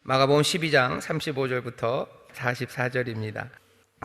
마가복음 12장 35절부터 44절입니다.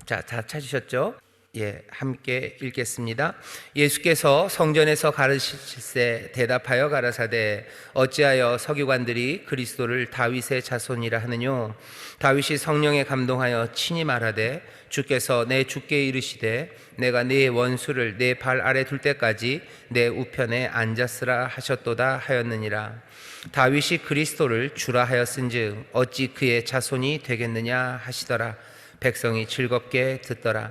자, 다 찾으셨죠? 예, 함께 읽겠습니다. 예수께서 성전에서 가르치실세 대답하여 가라사대 어찌하여 서기관들이 그리스도를 다윗의 자손이라 하느뇨? 다윗이 성령에 감동하여 친히 말하되 주께서 내 주께 이르시되 내가 네 원수를 내 발 아래 둘 때까지 내 우편에 앉았으라 하셨도다 하였느니라. 다윗이 그리스도를 주라 하였은즉 어찌 그의 자손이 되겠느냐 하시더라. 백성이 즐겁게 듣더라.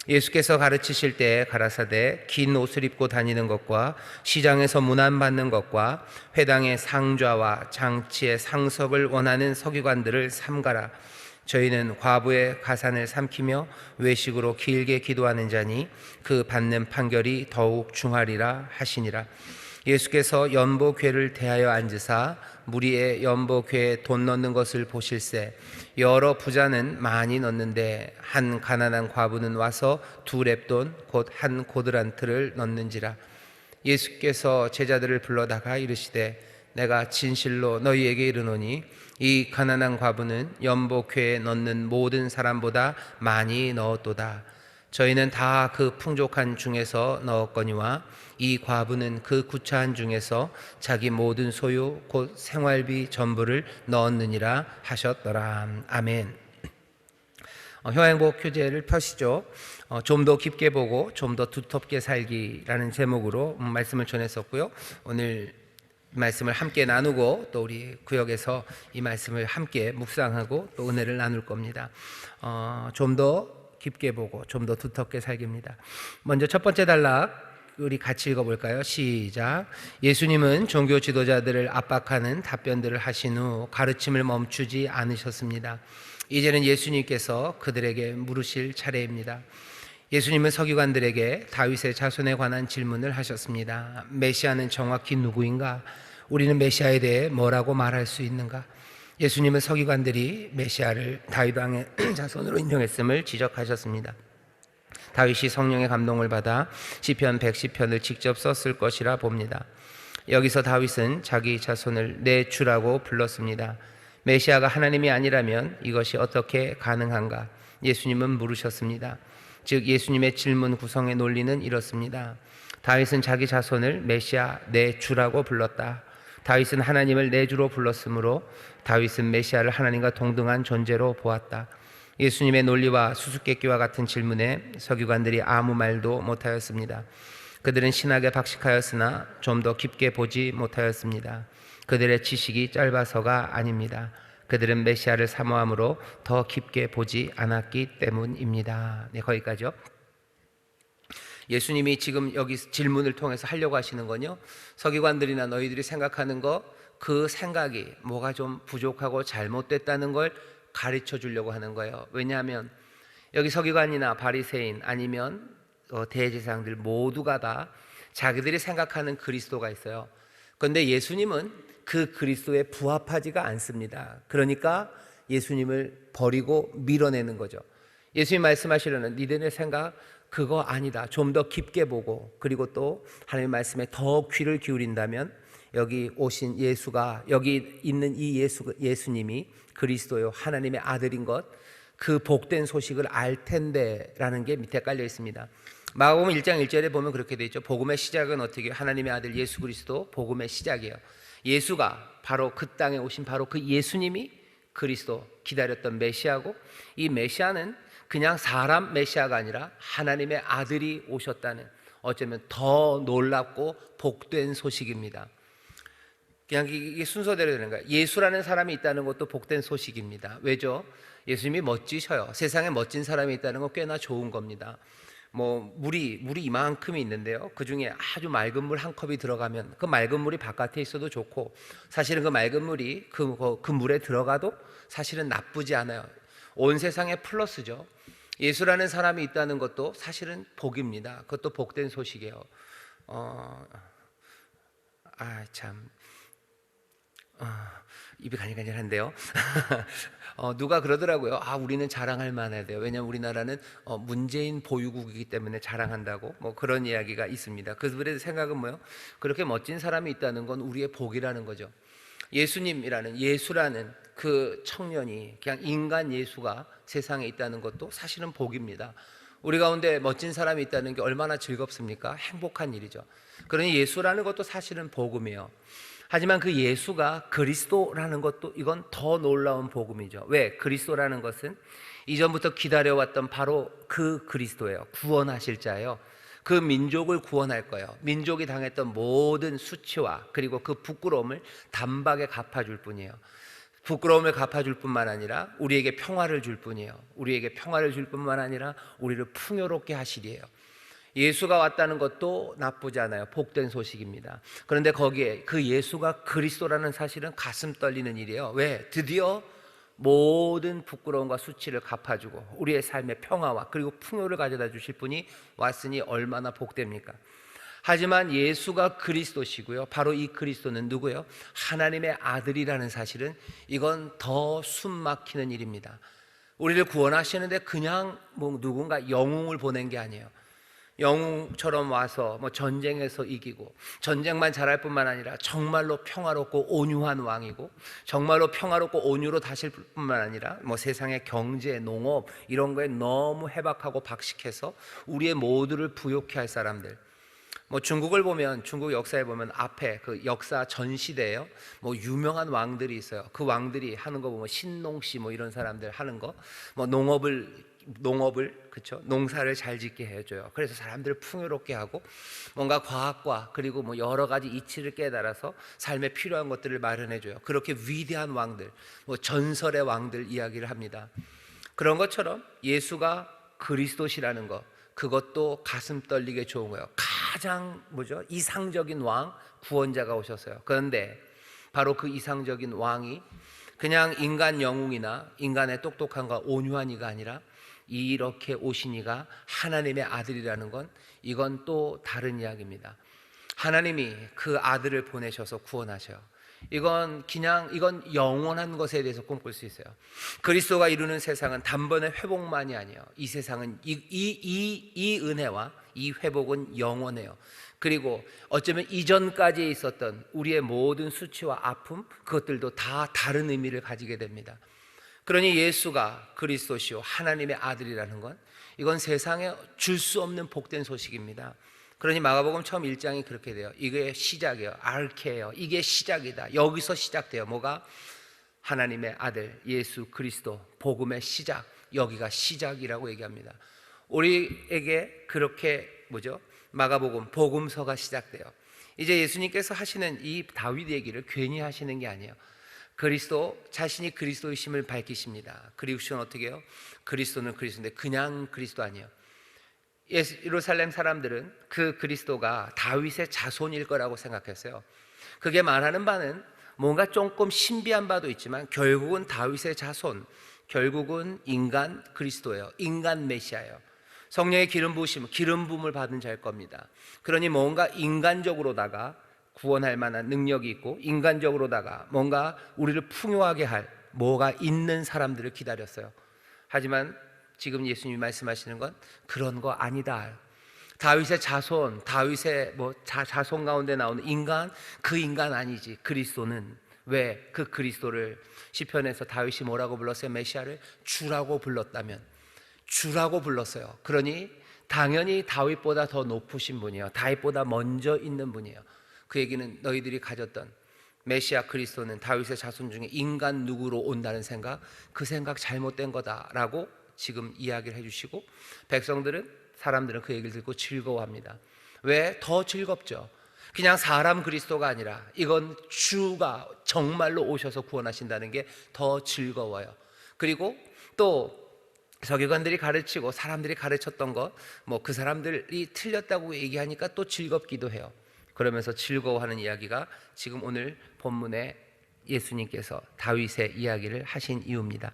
예수께서 가르치실 때 가라사대 긴 옷을 입고 다니는 것과 시장에서 문안받는 것과 회당의 상좌와 장치의 상석을 원하는 서기관들을 삼가라. 저희는 과부의 가산을 삼키며 외식으로 길게 기도하는 자니 그 받는 판결이 더욱 중하리라 하시니라. 예수께서 연보궤를 대하여 앉으사 무리의 연보궤에 돈 넣는 것을 보실세 여러 부자는 많이 넣는데 한 가난한 과부는 와서 두 렙돈 곧 한 고드란트를 넣는지라. 예수께서 제자들을 불러다가 이르시되 내가 진실로 너희에게 이르노니 이 가난한 과부는 연보궤에 넣는 모든 사람보다 많이 넣었도다. 저희는 다 그 풍족한 중에서 넣었거니와 이 과부는 그 구차한 중에서 자기 모든 소유 곧 생활비 전부를 넣었느니라 하셨더라. 아멘. 효행복 교재를 펴시죠. 좀 더 깊게 보고 좀 더 두텁게 살기라는 제목으로 말씀을 전했었고요. 오늘 이 말씀을 함께 나누고 또 우리 구역에서 이 말씀을 함께 묵상하고 또 은혜를 나눌 겁니다. 좀 더 깊게 보고 좀 더 두텁게 살기입니다. 먼저 첫 번째 단락 우리 같이 읽어볼까요? 시작. 예수님은 종교 지도자들을 압박하는 답변들을 하신 후 가르침을 멈추지 않으셨습니다. 이제는 예수님께서 그들에게 물으실 차례입니다. 예수님은 서기관들에게 다윗의 자손에 관한 질문을 하셨습니다. 메시아는 정확히 누구인가? 우리는 메시아에 대해 뭐라고 말할 수 있는가? 예수님은 서기관들이 메시아를 다윗 왕의 자손으로 인정했음을 지적하셨습니다. 다윗이 성령의 감동을 받아 시편 110편을 직접 썼을 것이라 봅니다. 여기서 다윗은 자기 자손을 내 주라고 불렀습니다. 메시아가 하나님이 아니라면 이것이 어떻게 가능한가? 예수님은 물으셨습니다. 즉 예수님의 질문 구성의 논리는 이렇습니다. 다윗은 자기 자손을 메시아 내 주라고 불렀다. 다윗은 하나님을 내 주로 불렀으므로 다윗은 메시아를 하나님과 동등한 존재로 보았다. 예수님의 논리와 수수께끼와 같은 질문에 서기관들이 아무 말도 못하였습니다. 그들은 신학에 박식하였으나 좀 더 깊게 보지 못하였습니다. 그들의 지식이 짧아서가 아닙니다. 그들은 메시아를 사모함으로 더 깊게 보지 않았기 때문입니다. 네, 거기까지요. 예수님이 지금 여기 질문을 통해서 하려고 하시는 건요, 서기관들이나 너희들이 생각하는 그 생각이 뭐가 좀 부족하고 잘못됐다는 걸 가르쳐 주려고 하는 거예요. 왜냐하면 여기 서기관이나 바리새인 아니면 대제사장들 모두가 다 자기들이 생각하는 그리스도가 있어요. 그런데 예수님은 그 그리스도에 부합하지가 않습니다. 그러니까 예수님을 버리고 밀어내는 거죠. 예수님 말씀하시려는 니들의 생각 그거 아니다. 좀 더 깊게 보고 그리고 또 하나님의 말씀에 더 귀를 기울인다면 여기 오신 예수가, 여기 있는 이 예수님이 그리스도요 하나님의 아들인 것, 그 복된 소식을 알 텐데 라는 게 밑에 깔려 있습니다. 마가복음 1장 1절에 보면 그렇게 되어 있죠. 복음의 시작은 어떻게? 하나님의 아들 예수 그리스도 복음의 시작이에요. 예수가 바로 그 땅에 오신 바로 그 예수님이 그리스도, 기다렸던 메시아고, 이 메시아는 그냥 사람 메시아가 아니라 하나님의 아들이 오셨다는, 어쩌면 더 놀랍고 복된 소식입니다. 그냥 이게 순서대로 되는 거예요. 예수라는 사람이 있다는 것도 복된 소식입니다. 왜죠? 예수님이 멋지셔요. 세상에 멋진 사람이 있다는 건 꽤나 좋은 겁니다. 물이 이만큼이 있는데요, 그 중에 아주 맑은 물 한 컵이 들어가면 그 맑은 물이 바깥에 있어도 좋고, 사실은 그 맑은 물이 그 물에 들어가도 사실은 나쁘지 않아요. 온 세상의 플러스죠. 예수라는 사람이 있다는 것도 사실은 복입니다. 그것도 복된 소식이에요. 입이 가니가니한데요. 누가 그러더라고요. 우리는 자랑할 만해야 돼요. 왜냐하면 우리나라는 문재인 보유국이기 때문에 자랑한다고 그런 이야기가 있습니다. 그들의 생각은 뭐예요? 그렇게 멋진 사람이 있다는 건 우리의 복이라는 거죠. 예수라는 그 청년이 그냥 인간 예수가 세상에 있다는 것도 사실은 복입니다. 우리 가운데 멋진 사람이 있다는 게 얼마나 즐겁습니까? 행복한 일이죠. 그러니 예수라는 것도 사실은 복음이에요. 하지만 그 예수가 그리스도라는 것도 이건 더 놀라운 복음이죠. 왜? 그리스도라는 것은 이전부터 기다려왔던 바로 그 그리스도예요. 구원하실 자예요. 그 민족을 구원할 거예요. 민족이 당했던 모든 수치와 그리고 그 부끄러움을 단박에 갚아줄 뿐이에요. 부끄러움을 갚아줄 뿐만 아니라 우리에게 평화를 줄 뿐이에요. 우리에게 평화를 줄 뿐만 아니라 우리를 풍요롭게 하시리에요. 예수가 왔다는 것도 나쁘지 않아요. 복된 소식입니다. 그런데 거기에 그 예수가 그리스도라는 사실은 가슴 떨리는 일이에요. 왜? 드디어 모든 부끄러움과 수치를 갚아주고 우리의 삶의 평화와 그리고 풍요를 가져다 주실 분이 왔으니 얼마나 복됩니까? 하지만 예수가 그리스도시고요. 바로 이 그리스도는 누구예요? 하나님의 아들이라는 사실은 이건 더 숨막히는 일입니다. 우리를 구원하시는데 그냥 누군가 영웅을 보낸 게 아니에요. 영웅처럼 와서 전쟁에서 이기고 전쟁만 잘할 뿐만 아니라 정말로 평화롭고 온유한 왕이고 정말로 평화롭고 온유로 다실 뿐만 아니라 세상의 경제, 농업 이런 거에 너무 해박하고 박식해서 우리의 모두를 부욕해 할 사람들. 중국을 보면 중국 역사에 보면 앞에 그 역사 전 시대에요. 유명한 왕들이 있어요. 그 왕들이 하는 거 보면 신농씨 이런 사람들 하는 거 농업을 그렇죠? 농사를 잘 짓게 해줘요. 그래서 사람들을 풍요롭게 하고 뭔가 과학과 그리고 여러 가지 이치를 깨달아서 삶에 필요한 것들을 마련해줘요. 그렇게 위대한 왕들, 전설의 왕들 이야기를 합니다. 그런 것처럼 예수가 그리스도시라는 것, 그것도 가슴 떨리게 좋은 거예요. 가장 이상적인 왕, 구원자가 오셨어요. 그런데 바로 그 이상적인 왕이 그냥 인간 영웅이나 인간의 똑똑함과 온유한 이가 아니라 이렇게 오신 이가 하나님의 아들이라는 건 이건 또 다른 이야기입니다. 하나님이 그 아들을 보내셔서 구원하셔요. 이건 영원한 것에 대해서 꿈꿀 수 있어요. 그리스도가 이루는 세상은 단번에 회복만이 아니에요. 이 세상은 이 은혜와 이 회복은 영원해요. 그리고 어쩌면 이전까지 있었던 우리의 모든 수치와 아픔, 그것들도 다 다른 의미를 가지게 됩니다. 그러니 예수가 그리스도시요 하나님의 아들이라는 건 이건 세상에 줄 수 없는 복된 소식입니다. 그러니 마가복음 처음 1장이 그렇게 돼요. 이게 시작이에요. 알케예요. 이게 시작이다. 여기서 시작돼요. 뭐가? 하나님의 아들 예수 그리스도 복음의 시작. 여기가 시작이라고 얘기합니다. 우리에게 그렇게 마가복음 복음서가 시작돼요. 이제 예수님께서 하시는 이 다윗 얘기를 괜히 하시는 게 아니에요. 그리스도 자신이 그리스도이심을 밝히십니다. 그리스도는 어떻게 해요? 그리스도는 그리스도인데 그냥 그리스도 아니에요. 예루살렘 사람들은 그 그리스도가 다윗의 자손일 거라고 생각했어요. 그게 말하는 바는 뭔가 조금 신비한 바도 있지만 결국은 다윗의 자손, 결국은 인간 그리스도예요. 인간 메시아예요. 성령의 기름 부으심, 기름 부음을 받은 자일 겁니다. 그러니 뭔가 인간적으로다가 구원할 만한 능력이 있고 인간적으로다가 뭔가 우리를 풍요하게 할 뭐가 있는 사람들을 기다렸어요. 하지만 지금 예수님이 말씀하시는 건 그런 거 아니다. 다윗의 자손, 다윗의 자손 가운데 나오는 인간, 그 인간 아니지. 그리스도는 왜 그 그리스도를 시편에서 다윗이 뭐라고 불렀어요? 메시아를 주라고 불렀다면 주라고 불렀어요. 그러니 당연히 다윗보다 더 높으신 분이에요. 다윗보다 먼저 있는 분이에요. 그 얘기는 너희들이 가졌던 메시아 그리스도는 다윗의 자손 중에 인간 누구로 온다는 생각, 그 생각 잘못된 거다라고 지금 이야기를 해주시고 사람들은 그 얘기를 듣고 즐거워합니다. 왜? 더 즐겁죠. 그냥 사람 그리스도가 아니라 이건 주가 정말로 오셔서 구원하신다는 게 더 즐거워요. 그리고 또 서기관들이 가르치고 사람들이 가르쳤던 것, 그 사람들이 틀렸다고 얘기하니까 또 즐겁기도 해요. 그러면서 즐거워하는 이야기가 지금 오늘 본문에 예수님께서 다윗의 이야기를 하신 이유입니다.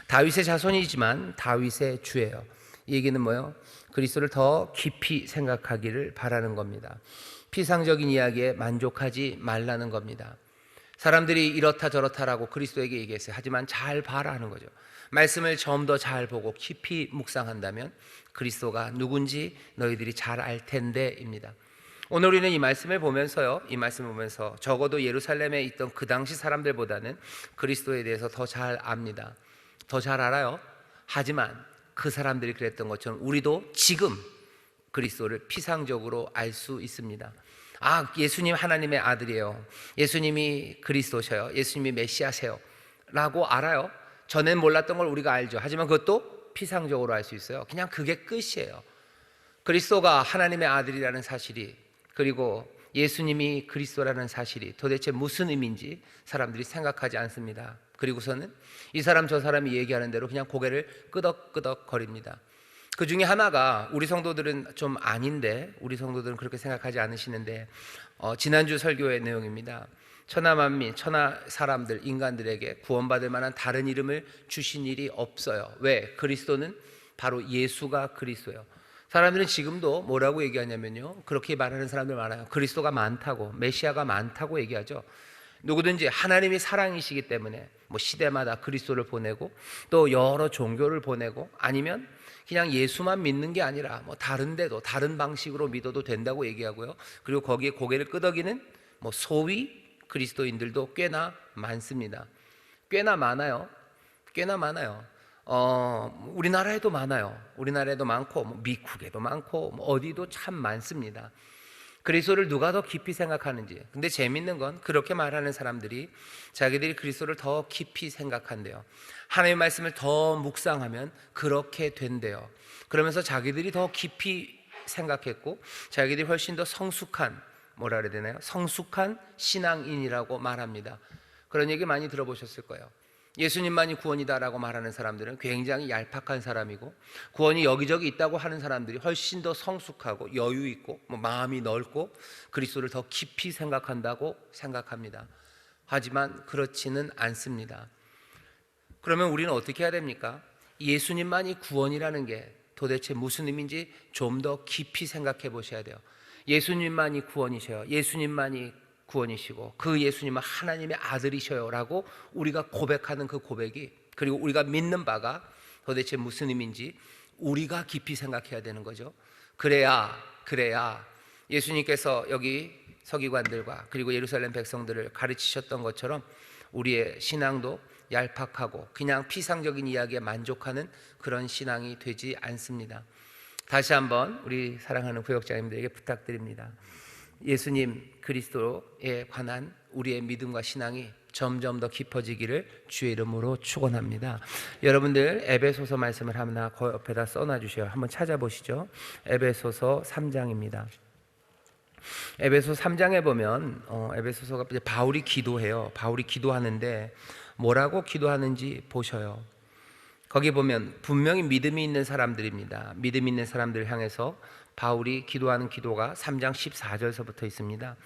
다윗의 자손이지만 다윗의 주예요. 이 얘기는 뭐예요? 그리스도를 더 깊이 생각하기를 바라는 겁니다. 피상적인 이야기에 만족하지 말라는 겁니다. 사람들이 이렇다 저렇다라고 그리스도에게 얘기했어요. 하지만 잘 봐라 하는 거죠. 말씀을 좀 더 잘 보고 깊이 묵상한다면 그리스도가 누군지 너희들이 잘 알 텐데입니다. 오늘 우리는 이 말씀을 보면서요, 이 말씀을 보면서 적어도 예루살렘에 있던 그 당시 사람들보다는 그리스도에 대해서 더 잘 압니다. 더 잘 알아요. 하지만 그 사람들이 그랬던 것처럼 우리도 지금 그리스도를 피상적으로 알 수 있습니다. 아, 예수님 하나님의 아들이에요. 예수님이 그리스도셔요. 예수님이 메시아세요 라고 알아요. 전엔 몰랐던 걸 우리가 알죠. 하지만 그것도 피상적으로 알 수 있어요. 그냥 그게 끝이에요. 그리스도가 하나님의 아들이라는 사실이, 그리고 예수님이 그리스도라는 사실이 도대체 무슨 의미인지 사람들이 생각하지 않습니다. 그리고서는 이 사람 저 사람이 얘기하는 대로 그냥 고개를 끄덕끄덕 거립니다. 그 중에 하나가, 우리 성도들은 좀 아닌데, 우리 성도들은 그렇게 생각하지 않으시는데, 지난주 설교의 내용입니다. 천하 만민, 천하 사람들, 인간들에게 구원받을 만한 다른 이름을 주신 일이 없어요. 왜? 그리스도는 바로 예수가 그리스도예요. 사람들은 지금도 뭐라고 얘기하냐면요, 그렇게 말하는 사람들 많아요. 그리스도가 많다고, 메시아가 많다고 얘기하죠. 누구든지 하나님이 사랑이시기 때문에 뭐 시대마다 그리스도를 보내고 또 여러 종교를 보내고, 아니면 그냥 예수만 믿는 게 아니라 뭐 다른 데도 다른 방식으로 믿어도 된다고 얘기하고요. 그리고 거기에 고개를 끄덕이는 뭐 소위 그리스도인들도 꽤나 많습니다. 꽤나 많아요. 꽤나 많아요. 우리나라에도 많아요. 우리나라에도 많고, 뭐 미국에도 많고, 뭐 어디도 참 많습니다. 그리스도를 누가 더 깊이 생각하는지. 근데 재밌는 건 그렇게 말하는 사람들이 자기들이 그리스도를 더 깊이 생각한대요. 하나님의 말씀을 더 묵상하면 그렇게 된대요. 그러면서 자기들이 더 깊이 생각했고 자기들이 훨씬 더 성숙한, 뭐라 그래야 되나요? 성숙한 신앙인이라고 말합니다. 그런 얘기 많이 들어보셨을 거예요. 예수님만이 구원이다라고 말하는 사람들은 굉장히 얄팍한 사람이고, 구원이 여기저기 있다고 하는 사람들이 훨씬 더 성숙하고 여유 있고 뭐 마음이 넓고 그리스도를 더 깊이 생각한다고 생각합니다. 하지만 그렇지는 않습니다. 그러면 우리는 어떻게 해야 됩니까? 예수님만이 구원이라는 게 도대체 무슨 의미인지 좀 더 깊이 생각해 보셔야 돼요. 예수님만이 구원이셔요. 예수님만이 구원이시고 그 예수님은 하나님의 아들이셔요 라고 우리가 고백하는 그 고백이, 그리고 우리가 믿는 바가 도대체 무슨 의미인지 우리가 깊이 생각해야 되는 거죠. 그래야 예수님께서 여기 서기관들과 그리고 예루살렘 백성들을 가르치셨던 것처럼 우리의 신앙도 얄팍하고 그냥 피상적인 이야기에 만족하는 그런 신앙이 되지 않습니다. 다시 한번 우리 사랑하는 구역장님들에게 부탁드립니다. 예수님 그리스도에 관한 우리의 믿음과 신앙이 점점 더 깊어지기를 주의 이름으로 축원합니다. 여러분들 에베소서 말씀을 하나 그 옆에다 써놔 주세요. 한번 찾아보시죠. 에베소서 3장입니다. 에베소 3장에 보면 에베소서가 이제 바울이 기도해요. 바울이 기도하는데 뭐라고 기도하는지 보셔요. 거기 보면 분명히 믿음이 있는 사람들입니다. 믿음 있는 사람들을 향해서 바울이 기도하는 기도가 3장 14절서부터 있습니다.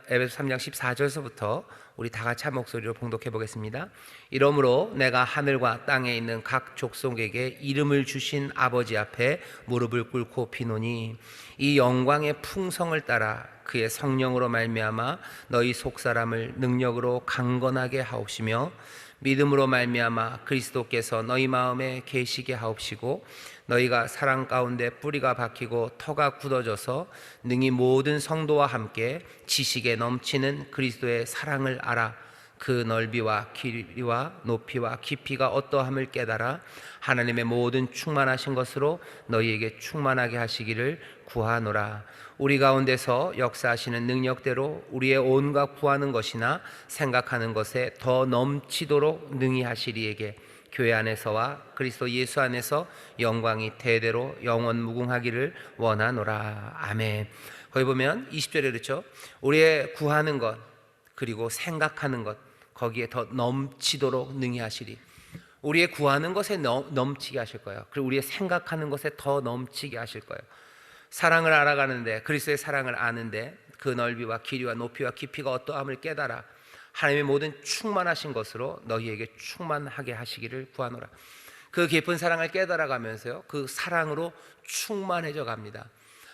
에베소 3장 14절서부터 우리 다 같이 한 목소리로 봉독해 보겠습니다. 이러므로 내가 하늘과 땅에 있는 각 족속에게 이름을 주신 아버지 앞에 무릎을 꿇고 비노니 이 영광의 풍성을 따라 그의 성령으로 말미암아 너희 속사람을 능력으로 강건하게 하옵시며 믿음으로 말미암아 그리스도께서 너희 마음에 계시게 하옵시고 너희가 사랑 가운데 뿌리가 박히고 터가 굳어져서 능히 모든 성도와 함께 지식에 넘치는 그리스도의 사랑을 알아 그 넓이와 길이와 높이와 깊이가 어떠함을 깨달아 하나님의 모든 충만하신 것으로 너희에게 충만하게 하시기를 구하노라. 우리 가운데서 역사하시는 능력대로 우리의 온갖 구하는 것이나 생각하는 것에 더 넘치도록 능히 하시리에게 교회 안에서와 그리스도 예수 안에서 영광이 대대로 영원 무궁하기를 원하노라. 아멘. 거기 보면 20절에 그렇죠. 우리의 구하는 것 그리고 생각하는 것 거기에 더 넘치도록 능히 하시리. 우리의 구하는 것에 넘치게 하실 거예요. 그리고 우리의 생각하는 것에 더 넘치게 하실 거예요. 사랑을 알아가는데, 그리스도의 사랑을 아는데 그 넓이와 길이와 높이와 깊이가 어떠함을 깨달아 하나님의 모든 충만하신 것으로 너희에게 충만하게 하시기를 구하노라. 그 깊은 사랑을 깨달아가면서요, 그 사랑으로 충만해져 갑니다.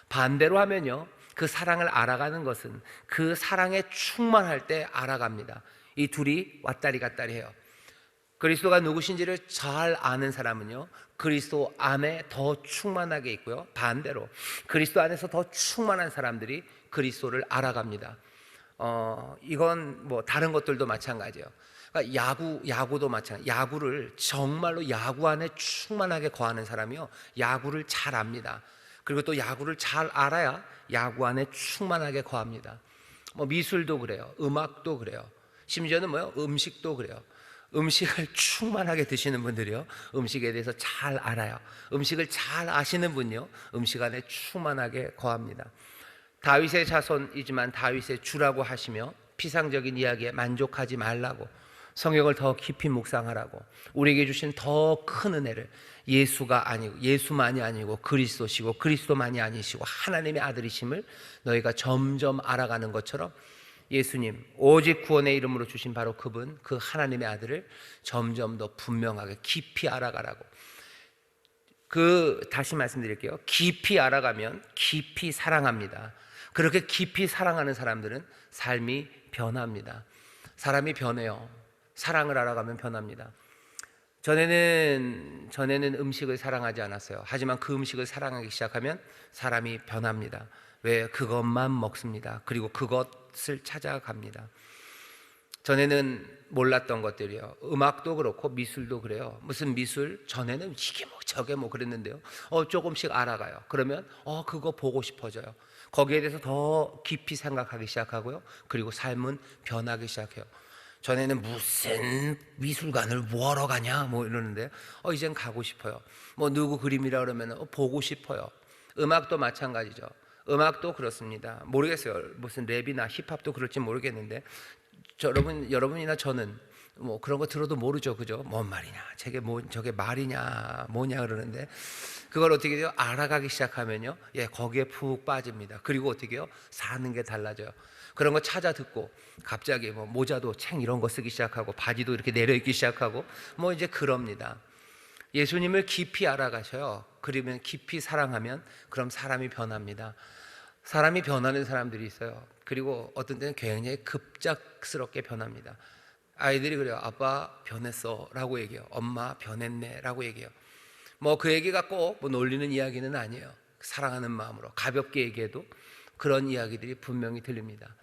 반대로 하면요, 그 사랑을 알아가는 것은 그 사랑에 충만할 때 알아갑니다. 이 둘이 왔다리 갔다리 해요. 그리스도가 누구신지를 잘 아는 사람은요, 그리스도 안에 더 충만하게 있고요, 반대로 그리스도 안에서 더 충만한 사람들이 그리스도를 알아갑니다. 이건 뭐 다른 것들도 마찬가지예요. 그러니까 야구도 마찬가지. 야구를 정말로 야구 안에 충만하게 거하는 사람이요, 야구를 잘 압니다. 그리고 또 야구를 잘 알아야 야구 안에 충만하게 거합니다. 뭐 미술도 그래요, 음악도 그래요, 심지어는 뭐요, 음식도 그래요. 음식을 충만하게 드시는 분들이요, 음식에 대해서 잘 알아요. 음식을 잘 아시는 분요, 음식 안에 충만하게 거합니다. 다윗의 자손이지만 다윗의 주라고 하시며 피상적인 이야기에 만족하지 말라고, 성경을 더 깊이 묵상하라고, 우리에게 주신 더 큰 은혜를, 예수가 아니고, 예수만이 아니고 그리스도시고 그리스도만이 아니시고 하나님의 아들이심을 너희가 점점 알아가는 것처럼, 예수님 오직 구원의 이름으로 주신 바로 그분, 그 하나님의 아들을 점점 더 분명하게 깊이 알아가라고. 다시 말씀드릴게요. 깊이 알아가면 깊이 사랑합니다. 그렇게 깊이 사랑하는 사람들은 삶이 변합니다. 사람이 변해요. 사랑을 알아가면 변합니다. 전에는 음식을 사랑하지 않았어요. 하지만 그 음식을 사랑하기 시작하면 사람이 변합니다. 왜? 그것만 먹습니다. 그리고 그것을 찾아갑니다. 전에는 몰랐던 것들이요, 음악도 그렇고 미술도 그래요. 무슨 미술? 전에는 이게 뭐 저게 뭐 그랬는데요, 조금씩 알아가요. 그러면 그거 보고 싶어져요. 거기에 대해서 더 깊이 생각하기 시작하고요, 그리고 삶은 변하기 시작해요. 전에는 무슨 미술관을 뭐하러 가냐 뭐 이러는데 이젠 가고 싶어요. 뭐 누구 그림이라 그러면 보고 싶어요. 음악도 마찬가지죠. 음악도 그렇습니다. 모르겠어요, 무슨 랩이나 힙합도 그럴지 모르겠는데, 여러분이나 저는 뭐 그런 거 들어도 모르죠, 그죠? 뭔 말이냐, 저게 말이냐 뭐냐 그러는데, 그걸 어떻게 돼요? 알아가기 시작하면요, 거기에 푹 빠집니다. 그리고 어떻게 해요? 사는 게 달라져요. 그런 거 찾아 듣고 갑자기 뭐 모자도 챙 이런 거 쓰기 시작하고 바지도 이렇게 내려입기 시작하고 뭐 이제 그럽니다. 예수님을 깊이 알아가셔요. 그러면 깊이 사랑하면 그럼 사람이 변합니다. 사람이 변하는 사람들이 있어요. 그리고 어떤 때는 굉장히 급작스럽게 변합니다. 아이들이 그래요. 아빠 변했어 라고 얘기해요. 엄마 변했네 라고 얘기해요. 뭐 그 얘기가 꼭 뭐 놀리는 이야기는 아니에요. 사랑하는 마음으로 가볍게 얘기해도 그런 이야기들이 분명히 들립니다.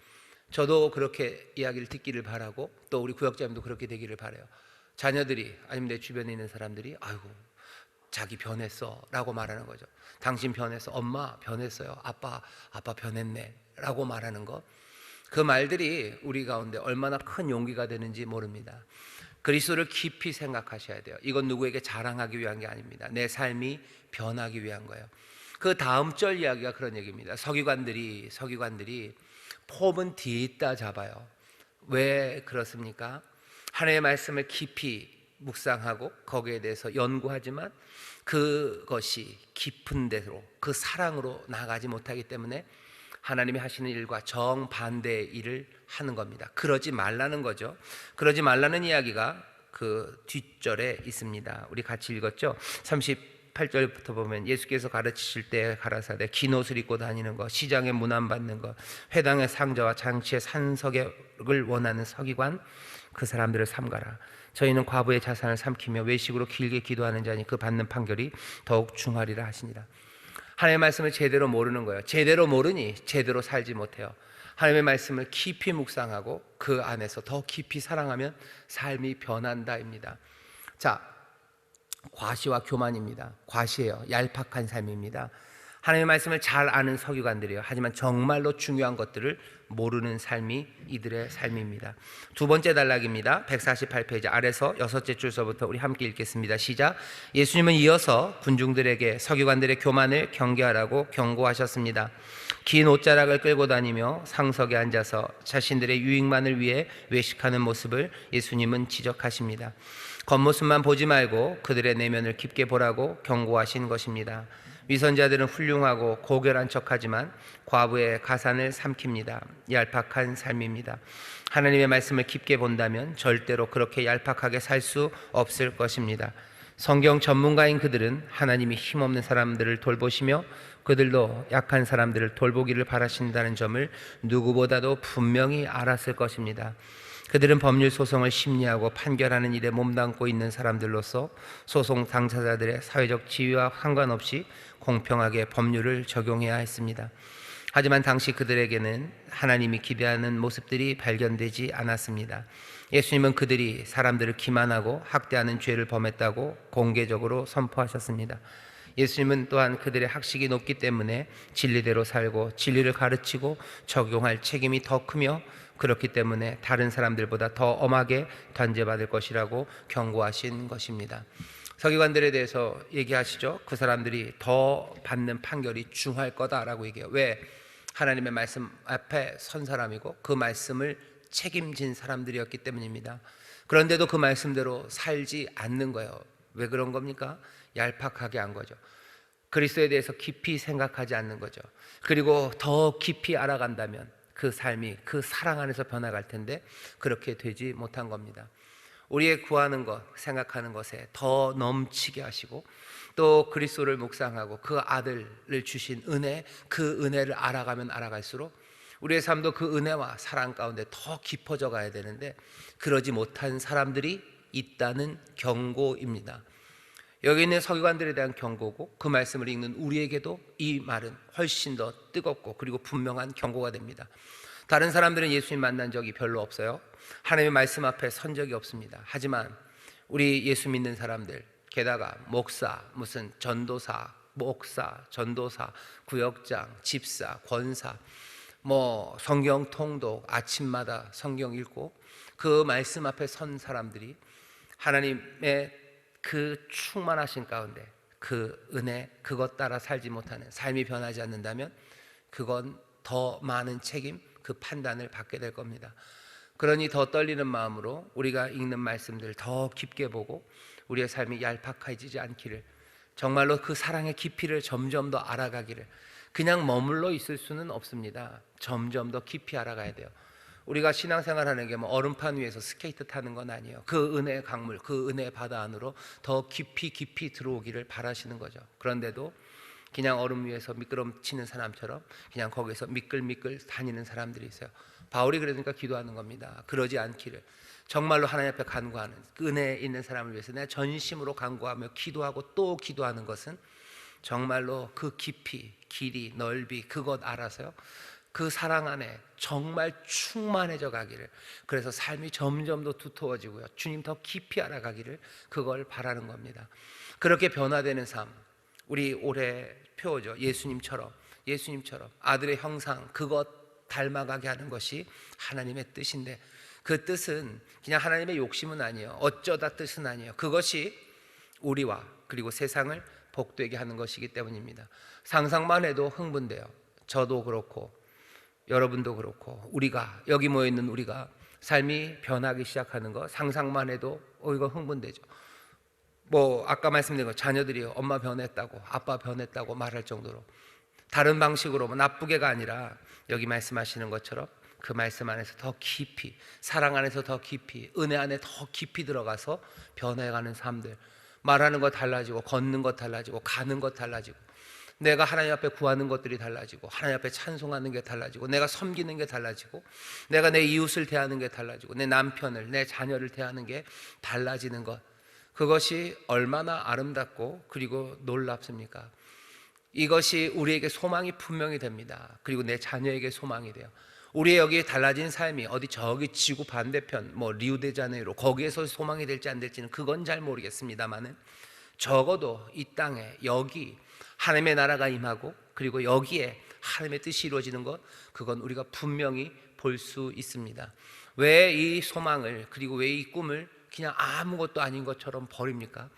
저도 그렇게 이야기를 듣기를 바라고, 또 우리 구역장님도 그렇게 되기를 바라요. 자녀들이, 아니면 내 주변에 있는 사람들이 아이고 자기 변했어 라고 말하는 거죠. 당신 변했어, 엄마 변했어요, 아빠 변했네 라고 말하는 것, 그 말들이 우리 가운데 얼마나 큰 용기가 되는지 모릅니다. 그리스도를 깊이 생각하셔야 돼요. 이건 누구에게 자랑하기 위한 게 아닙니다. 내 삶이 변하기 위한 거예요. 그 다음 절 이야기가 그런 얘기입니다. 서기관들이 폼은 뒤에다 잡아요. 왜 그렇습니까? 하나님의 말씀을 깊이 묵상하고 거기에 대해서 연구하지만 그것이 깊은 데로, 그 사랑으로 나가지 못하기 때문에 하나님이 하시는 일과 정반대의 일을 하는 겁니다. 그러지 말라는 거죠. 그러지 말라는 이야기가 그 뒷절에 있습니다. 우리 같이 읽었죠? 38절부터 보면 예수께서 가르치실 때 가라사대 긴 옷을 입고 다니는 것, 시장에 문안 받는 것, 회당의 상자와 장치의 산석을 원하는 서기관, 그 사람들을 삼가라. 저희는 과부의 자산을 삼키며 외식으로 길게 기도하는 자니 그 받는 판결이 더욱 중하리라 하시니라. 하나님의 말씀을 제대로 모르는 거예요. 제대로 모르니 제대로 살지 못해요. 하나님의 말씀을 깊이 묵상하고 그 안에서 더 깊이 사랑하면 삶이 변한다입니다. 자, 과시와 교만입니다. 과시예요. 얄팍한 삶입니다. 하나님의 말씀을 잘 아는 서기관들이에요. 하지만 정말로 중요한 것들을 모르는 삶이 이들의 삶입니다. 두 번째 단락입니다. 148페이지 아래서 여섯째 줄서부터 우리 함께 읽겠습니다. 시작. 예수님은 이어서 군중들에게 서기관들의 교만을 경계하라고 경고하셨습니다. 긴 옷자락을 끌고 다니며 상석에 앉아서 자신들의 유익만을 위해 외식하는 모습을 예수님은 지적하십니다. 겉모습만 보지 말고 그들의 내면을 깊게 보라고 경고하신 것입니다. 위선자들은 훌륭하고 고결한 척하지만 과부의 가산을 삼킵니다. 얄팍한 삶입니다. 하나님의 말씀을 깊게 본다면 절대로 그렇게 얄팍하게 살 수 없을 것입니다. 성경 전문가인 그들은 하나님이 힘없는 사람들을 돌보시며 그들도 약한 사람들을 돌보기를 바라신다는 점을 누구보다도 분명히 알았을 것입니다. 그들은 법률 소송을 심리하고 판결하는 일에 몸담고 있는 사람들로서 소송 당사자들의 사회적 지위와 상관없이 공평하게 법률을 적용해야 했습니다. 하지만 당시 그들에게는 하나님이 기대하는 모습들이 발견되지 않았습니다. 예수님은 그들이 사람들을 기만하고 학대하는 죄를 범했다고 공개적으로 선포하셨습니다. 예수님은 또한 그들의 학식이 높기 때문에 진리대로 살고 진리를 가르치고 적용할 책임이 더 크며 그렇기 때문에 다른 사람들보다 더 엄하게 단죄받을 것이라고 경고하신 것입니다. 서기관들에 대해서 얘기하시죠. 그 사람들이 더 받는 판결이 중할 거다라고 얘기해요. 왜? 하나님의 말씀 앞에 선 사람이고 그 말씀을 책임진 사람들이었기 때문입니다. 그런데도 그 말씀대로 살지 않는 거예요. 왜 그런 겁니까? 얄팍하게 한 거죠. 그리스도에 대해서 깊이 생각하지 않는 거죠. 그리고 더 깊이 알아간다면 그 삶이 그 사랑 안에서 변화갈 텐데 그렇게 되지 못한 겁니다. 우리의 구하는 것, 생각하는 것에 더 넘치게 하시고 또 그리스도를 묵상하고 그 아들을 주신 은혜, 그 은혜를 알아가면 알아갈수록 우리의 삶도 그 은혜와 사랑 가운데 더 깊어져 가야 되는데 그러지 못한 사람들이 있다는 경고입니다. 여기 있는 서기관들에 대한 경고고 그 말씀을 읽는 우리에게도 이 말은 훨씬 더 뜨겁고 그리고 분명한 경고가 됩니다. 다른 사람들은 예수님 만난 적이 별로 없어요. 하나님의 말씀 앞에 선 적이 없습니다. 하지만 우리 예수 믿는 사람들, 게다가 목사, 무슨 전도사, 목사, 전도사, 구역장, 집사, 권사, 성경 통독, 아침마다 성경 읽고 그 말씀 앞에 선 사람들이 하나님의 그 충만하신 가운데 그 은혜, 그것 따라 살지 못하는 삶이 변하지 않는다면 그건 더 많은 책임, 그 판단을 받게 될 겁니다. 그러니 더 떨리는 마음으로 우리가 읽는 말씀들을 더 깊게 보고 우리의 삶이 얄팍해지지 않기를, 정말로 그 사랑의 깊이를 점점 더 알아가기를, 그냥 머물러 있을 수는 없습니다. 점점 더 깊이 알아가야 돼요. 우리가 신앙생활하는 게 얼음판 위에서 스케이트 타는 건 아니에요. 그 은혜의 강물, 그 은혜의 바다 안으로 더 깊이 들어오기를 바라시는 거죠. 그런데도 그냥 얼음 위에서 미끄럼치는 사람처럼 그냥 거기서 미끌미끌 다니는 사람들이 있어요. 바울이 그러니까 기도하는 겁니다. 그러지 않기를, 정말로 하나님 앞에 간구하는 그 은혜에 있는 사람을 위해서 내가 전심으로 간구하며 기도하고 또 기도하는 것은 정말로 그 깊이, 길이, 넓이 그것 알아서요, 그 사랑 안에 정말 충만해져 가기를, 그래서 삶이 점점 더 두터워지고요, 주님 더 깊이 알아가기를, 그걸 바라는 겁니다. 그렇게 변화되는 삶, 우리 올해 표어죠. 예수님처럼 아들의 형상, 그것 닮아가게 하는 것이 하나님의 뜻인데, 그 뜻은 그냥 하나님의 욕심은 아니에요. 어쩌다 뜻은 아니에요. 그것이 우리와 그리고 세상을 복되게 하는 것이기 때문입니다. 상상만 해도 흥분돼요. 저도 그렇고 여러분도 그렇고 우리가 여기 모여있는 우리가 삶이 변하기 시작하는 거 상상만 해도 이거 흥분되죠. 아까 말씀드린 거, 자녀들이 엄마 변했다고, 아빠 변했다고 말할 정도로 다른 방식으로 나쁘게가 아니라 여기 말씀하시는 것처럼 그 말씀 안에서 더 깊이, 사랑 안에서 더 깊이, 은혜 안에 더 깊이 들어가서 변해가는 삶들, 말하는 것 달라지고, 걷는 것 달라지고, 가는 것 달라지고, 내가 하나님 앞에 구하는 것들이 달라지고, 하나님 앞에 찬송하는 게 달라지고, 내가 섬기는 게 달라지고, 내가 내 이웃을 대하는 게 달라지고, 내 남편을, 내 자녀를 대하는 게 달라지는 것, 그것이 얼마나 아름답고 그리고 놀랍습니까? 이것이 우리에게 소망이 분명히 됩니다. 그리고 내 자녀에게 소망이 돼요. 우리의 여기 달라진 삶이 어디 저기 지구 반대편 리우데자네이루 거기에서 소망이 될지 안 될지는 그건 잘 모르겠습니다만은 적어도 이 땅에 여기 하나님의 나라가 임하고 그리고 여기에 하나님의 뜻이 이루어지는 것, 그건 우리가 분명히 볼 수 있습니다. 왜 이 소망을, 그리고 왜 이 꿈을 그냥 아무것도 아닌 것처럼 버립니까?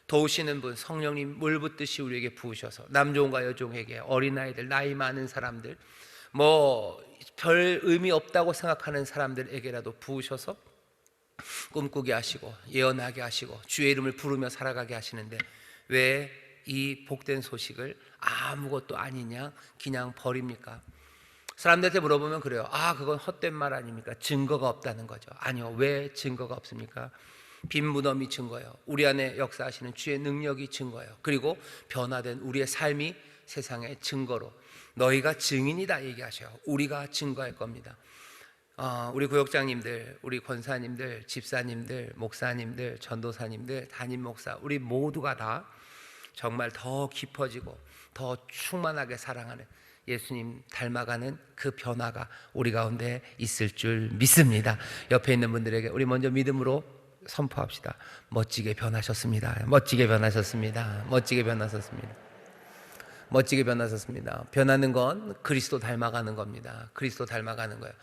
도우시는 분, 성령님 물 붓듯이 우리에게 부으셔서 남종과 여종에게, 어린아이들, 나이 많은 사람들, 별 의미 없다고 생각하는 사람들에게라도 부으셔서 꿈꾸게 하시고 예언하게 하시고 주의 이름을 부르며 살아가게 하시는데 왜 이 복된 소식을 아무것도 아니냐 그냥 버립니까? 사람들한테 물어보면 그래요. 그건 헛된 말 아닙니까? 증거가 없다는 거죠. 아니요. 왜 증거가 없습니까? 빈 무덤이 증거예요. 우리 안에 역사하시는 주의 능력이 증거예요. 그리고 변화된 우리의 삶이 세상의 증거로, 너희가 증인이다 얘기하셔요. 우리가 증거할 겁니다. 우리 구역장님들, 우리 권사님들, 집사님들, 목사님들, 전도사님들, 담임 목사, 우리 모두가 다 정말 더 깊어지고 더 충만하게 사랑하는 예수님 닮아가는 그 변화가 우리 가운데 있을 줄 믿습니다. 옆에 있는 분들에게 우리 먼저 믿음으로 선포합시다. 멋지게 변하셨습니다. 멋지게 변하셨습니다. 멋지게 변하셨습니다. 멋지게 변하셨습니다. 변하는 건 그리스도 닮아가는 겁니다. 그리스도 닮아가는 거예요.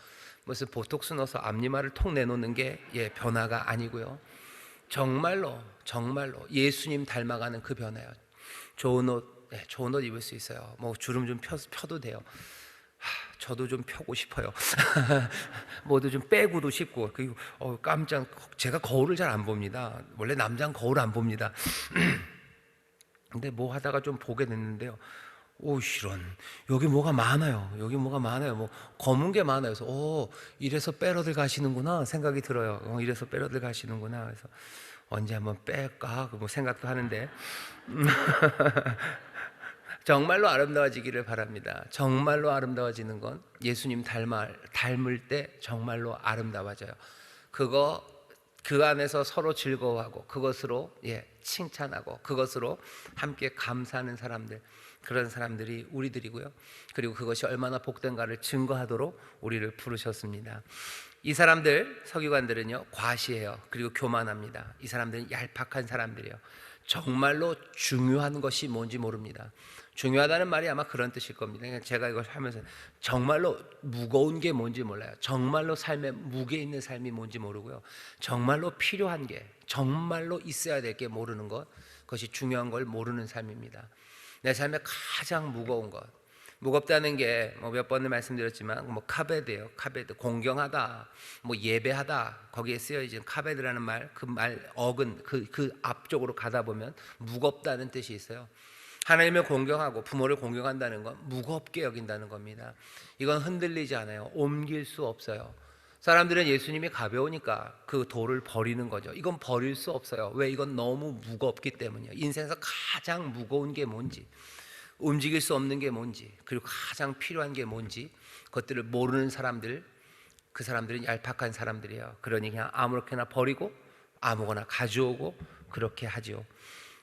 무슨 보톡스 넣어서 앞니말을 톡 내놓는 게 변화가 아니고요. 정말로 예수님 닮아가는 그 변화예요. 좋은 옷 입을 수 있어요. 뭐 주름 좀 펴도 돼요. 저도 좀 펴고 싶어요. 뭐도 좀 빼고도 싶고. 그리고 깜짝, 제가 거울을 잘 안 봅니다. 원래 남자는 거울 안 봅니다. 근데 뭐 하다가 좀 보게 됐는데요. 오, 이런, 여기 뭐가 많아요. 여기 뭐가 많아요. 뭐 검은 게 많아요. 그래서 이래서 빼러들 가시는구나 생각이 들어요. 이래서 빼러들 가시는구나. 그래서 언제 한번 뺄까 뭐 생각도 하는데 정말로 아름다워지기를 바랍니다. 정말로 아름다워지는 건 예수님 닮을 때 정말로 아름다워져요. 그 안에서 서로 즐거워하고 그것으로 칭찬하고 그것으로 함께 감사하는 사람들, 그런 사람들이 우리들이고요. 그리고 그것이 얼마나 복된가를 증거하도록 우리를 부르셨습니다. 이 사람들, 서기관들은요, 과시해요. 그리고 교만합니다. 이 사람들은 얄팍한 사람들이에요. 정말로 중요한 것이 뭔지 모릅니다. 중요하다는 말이 아마 그런 뜻일 겁니다. 제가 이걸 하면서 정말로 무거운 게 뭔지 몰라요. 정말로 삶에 무게 있는 삶이 뭔지 모르고요. 정말로 필요한 게, 정말로 있어야 될 게 모르는 것, 그것이 중요한 걸 모르는 삶입니다. 내 삶에 가장 무거운 것, 무겁다는 게 몇 번을 말씀드렸지만 카베드예요. 카베드, 공경하다, 예배하다, 거기에 쓰여진 카베드라는 말, 그 말 어근 그 앞쪽으로 가다 보면 무겁다는 뜻이 있어요. 하나님을 공경하고 부모를 공경한다는 건 무겁게 여긴다는 겁니다. 이건 흔들리지 않아요. 옮길 수 없어요. 사람들은 예수님이 가벼우니까 그 돌을 버리는 거죠. 이건 버릴 수 없어요. 왜? 이건 너무 무겁기 때문이에요. 인생에서 가장 무거운 게 뭔지, 움직일 수 없는 게 뭔지, 그리고 가장 필요한 게 뭔지, 그것들을 모르는 사람들, 그 사람들은 얄팍한 사람들이에요. 그러니 그냥 아무렇게나 버리고 아무거나 가져오고 그렇게 하죠.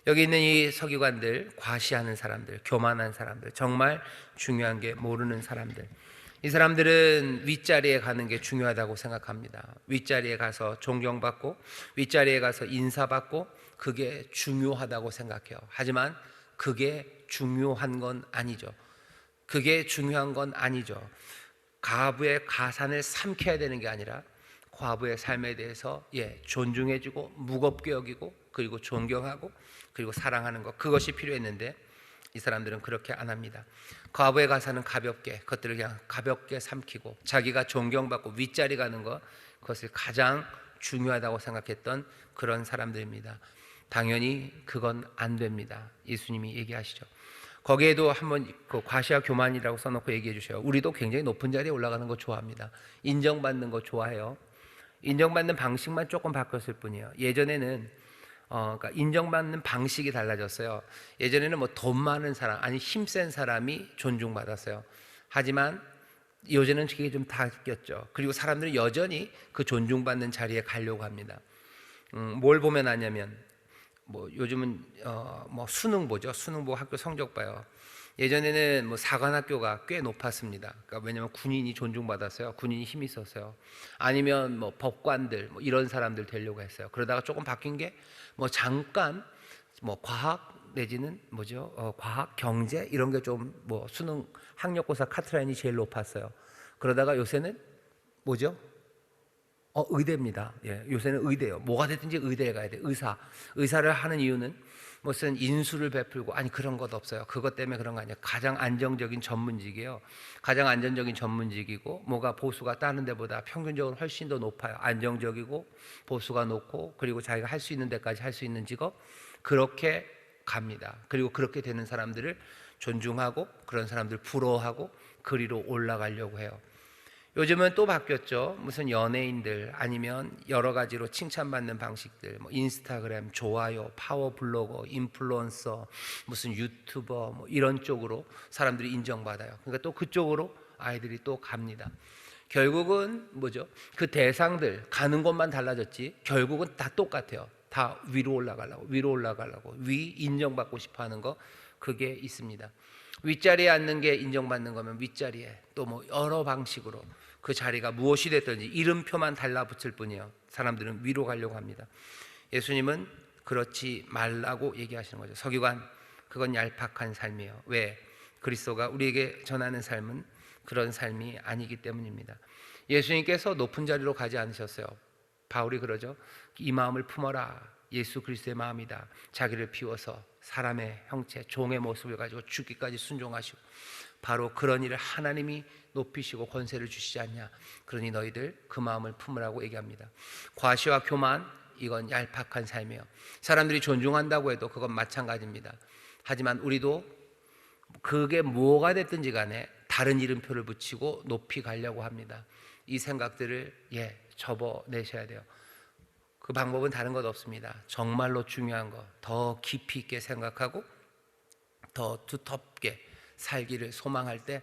여기 있는 이 서기관들, 과시하는 사람들, 교만한 사람들, 정말 중요한 게 모르는 사람들, 이 사람들은 윗자리에 가는 게 중요하다고 생각합니다. 윗자리에 가서 존경받고 윗자리에 가서 인사받고 그게 중요하다고 생각해요. 하지만 그게 중요한 건 아니죠. 그게 중요한 건 아니죠. 과부의 가산을 삼켜야 되는 게 아니라 과부의 삶에 대해서 존중해주고 무겁게 여기고 그리고 존경하고 그리고 사랑하는 것, 그것이 필요했는데 이 사람들은 그렇게 안 합니다. 과부의 가사는 가볍게, 그것들을 그냥 가볍게 삼키고 자기가 존경받고 윗자리 가는 것, 그것을 가장 중요하다고 생각했던 그런 사람들입니다. 당연히 그건 안 됩니다. 예수님이 얘기하시죠. 거기에도 한번 그 과시와 교만이라고 써놓고 얘기해 주셔요. 우리도 굉장히 높은 자리에 올라가는 거 좋아합니다. 인정받는 거 좋아해요. 인정받는 방식만 조금 바꿨을 뿐이에요. 예전에는 그러니까 인정받는 방식이 달라졌어요. 예전에는 돈 많은 사람, 아니 힘센 사람이 존중받았어요. 하지만 요즘은 그게 좀 바뀌었죠. 그리고 사람들은 여전히 그 존중받는 자리에 가려고 합니다. 뭘 보면 아냐면 요즘은 수능 보죠. 수능 보고 학교 성적 봐요. 예전에는 사관학교가 꽤 높았습니다. 그러니까 왜냐하면 군인이 존중받았어요. 군인이 힘이 있었어요. 아니면 법관들 이런 사람들 되려고 했어요. 그러다가 조금 바뀐 게 잠깐 과학 내지는 과학, 경제 이런 게 좀 수능 학력고사 카트라인이 제일 높았어요. 그러다가 요새는 의대입니다. 요새는 의대요. 뭐가 됐든지 의대에 가야 돼. 의사를 하는 이유는 무슨 인수를 베풀고 그런 것 없어요. 그것 때문에 그런 거 아니에요. 가장 안정적인 전문직이에요. 가장 안정적인 전문직이고 뭐가 보수가 다른 데보다 평균적으로 훨씬 더 높아요. 안정적이고 보수가 높고 그리고 자기가 할 수 있는 데까지 할 수 있는 직업, 그렇게 갑니다. 그리고 그렇게 되는 사람들을 존중하고 그런 사람들 부러워하고 그리로 올라가려고 해요. 요즘은 또 바뀌었죠. 무슨 연예인들 아니면 여러 가지로 칭찬받는 방식들, 인스타그램, 좋아요, 파워 블로거, 인플루언서, 무슨 유튜버 이런 쪽으로 사람들이 인정받아요. 그러니까 또 그쪽으로 아이들이 또 갑니다. 결국은 뭐죠? 그 대상들 가는 곳만 달라졌지 결국은 다 똑같아요. 다 위로 올라가려고 위 인정받고 싶어하는 거 그게 있습니다. 윗자리에 앉는 게 인정받는 거면 윗자리에 또 뭐 여러 방식으로 그 자리가 무엇이 됐든지 이름표만 달라붙을 뿐이에요. 사람들은 위로 가려고 합니다. 예수님은 그렇지 말라고 얘기하시는 거죠. 서기관, 그건 얄팍한 삶이에요. 왜? 그리스도가 우리에게 전하는 삶은 그런 삶이 아니기 때문입니다. 예수님께서 높은 자리로 가지 않으셨어요. 바울이 그러죠. 이 마음을 품어라. 예수 그리스도의 마음이다. 자기를 비워서 사람의 형체, 종의 모습을 가지고 죽기까지 순종하시고, 바로 그런 일을 하나님이 높이시고 권세를 주시지 않냐. 그러니 너희들 그 마음을 품으라고 얘기합니다. 과시와 교만, 이건 얄팍한 삶이에요. 사람들이 존중한다고 해도 그건 마찬가지입니다. 하지만 우리도 그게 뭐가 됐든지 간에 다른 이름표를 붙이고 높이 가려고 합니다. 이 생각들을 접어내셔야 돼요. 그 방법은 다른 것 없습니다. 정말로 중요한 거 더 깊이 있게 생각하고 더 두텁게 살기를 소망할 때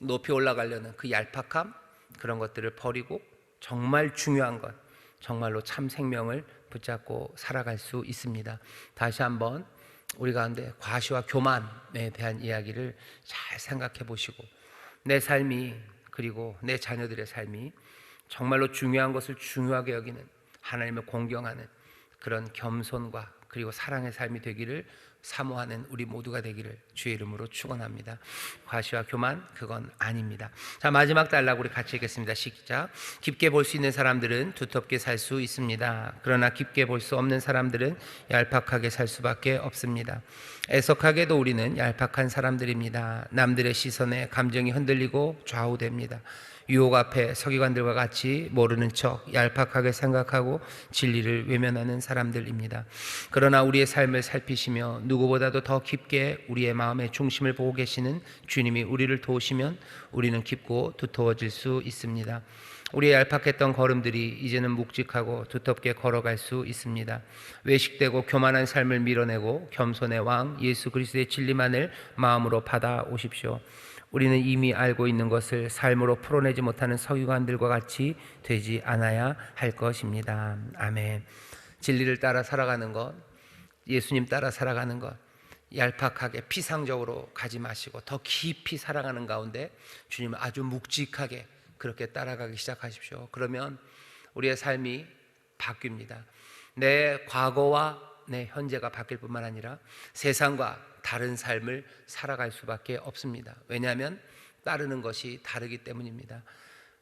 높이 올라가려는 그 얄팍함, 그런 것들을 버리고 정말 중요한 것, 정말로 참 생명을 붙잡고 살아갈 수 있습니다. 다시 한번 우리 가운데 과시와 교만에 대한 이야기를 잘 생각해 보시고, 내 삶이 그리고 내 자녀들의 삶이 정말로 중요한 것을 중요하게 여기는, 하나님을 공경하는 그런 겸손과 그리고 사랑의 삶이 되기를 사모하는 우리 모두가 되기를 주의 이름으로 축원합니다. 과시와 교만, 그건 아닙니다. 자, 마지막 단락 우리 같이 읽겠습니다. 시작. 깊게 볼 수 있는 사람들은 두텁게 살 수 있습니다. 그러나 깊게 볼 수 없는 사람들은 얄팍하게 살 수밖에 없습니다. 애석하게도 우리는 얄팍한 사람들입니다. 남들의 시선에 감정이 흔들리고 좌우됩니다. 유혹 앞에 서기관들과 같이 모르는 척 얄팍하게 생각하고 진리를 외면하는 사람들입니다. 그러나 우리의 삶을 살피시며 누구보다도 더 깊게 우리의 마음의 중심을 보고 계시는 주님이 우리를 도우시면 우리는 깊고 두터워질 수 있습니다. 우리의 얄팍했던 걸음들이 이제는 묵직하고 두텁게 걸어갈 수 있습니다. 외식되고 교만한 삶을 밀어내고 겸손의 왕 예수 그리스도의 진리만을 마음으로 받아오십시오. 우리는 이미 알고 있는 것을 삶으로 풀어내지 못하는 서기관들과 같이 되지 않아야 할 것입니다. 아멘. 진리를 따라 살아가는 것, 예수님 따라 살아가는 것, 얄팍하게 피상적으로 가지 마시고 더 깊이 살아가는 가운데 주님을 아주 묵직하게 그렇게 따라가기 시작하십시오. 그러면 우리의 삶이 바뀝니다. 내 과거와 내 현재가 바뀔 뿐만 아니라 세상과 다른 삶을 살아갈 수밖에 없습니다. 왜냐하면 따르는 것이 다르기 때문입니다.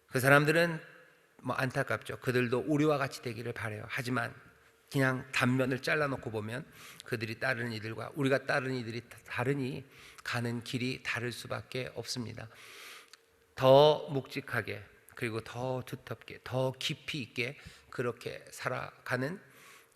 그 사람들은 안타깝죠. 그들도 우리와 같이 되기를 바라요. 하지만 그냥 단면을 잘라놓고 보면 그들이 따르는 이들과 우리가 따르는 이들이 다르니 가는 길이 다를 수밖에 없습니다. 더 묵직하게 그리고 더 두텁게 더 깊이 있게 그렇게 살아가는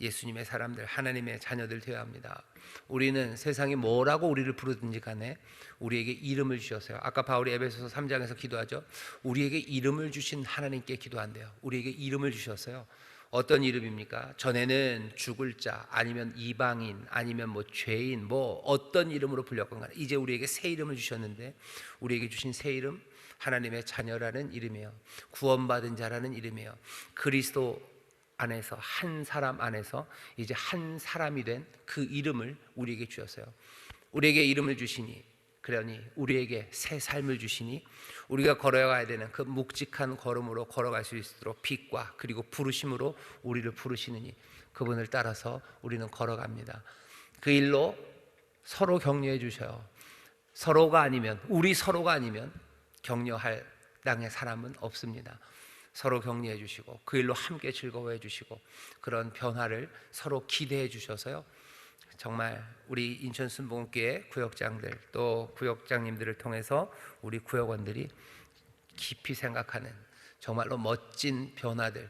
예수님의 사람들, 하나님의 자녀들 되어야 합니다. 우리는 세상이 뭐라고 우리를 부르든지 간에 우리에게 이름을 주셨어요. 아까 바울이 에베소서 3장에서 기도하죠. 우리에게 이름을 주신 하나님께 기도한대요. 우리에게 이름을 주셨어요. 어떤 이름입니까? 전에는 죽을 자, 아니면 이방인, 아니면 죄인, 어떤 이름으로 불렸건 간에 이제 우리에게 새 이름을 주셨는데, 우리에게 주신 새 이름, 하나님의 자녀라는 이름이에요. 구원받은 자라는 이름이에요. 그리스도 안에서, 한 사람 안에서 이제 한 사람이 된 그 이름을 우리에게 주셨어요. 우리에게 이름을 주시니, 그러니 우리에게 새 삶을 주시니 우리가 걸어가야 되는 그 묵직한 걸음으로 걸어갈 수 있도록 빛과 그리고 부르심으로 우리를 부르시느니 그분을 따라서 우리는 걸어갑니다. 그 일로 서로 격려해 주셔요. 서로가 아니면, 우리 서로가 아니면 격려할 땅의 사람은 없습니다. 서로 격려해 주시고 그 일로 함께 즐거워해 주시고 그런 변화를 서로 기대해 주셔서요, 정말 우리 인천 순복음교회 구역장들 또 구역장님들을 통해서 우리 구역원들이 깊이 생각하는 정말로 멋진 변화들,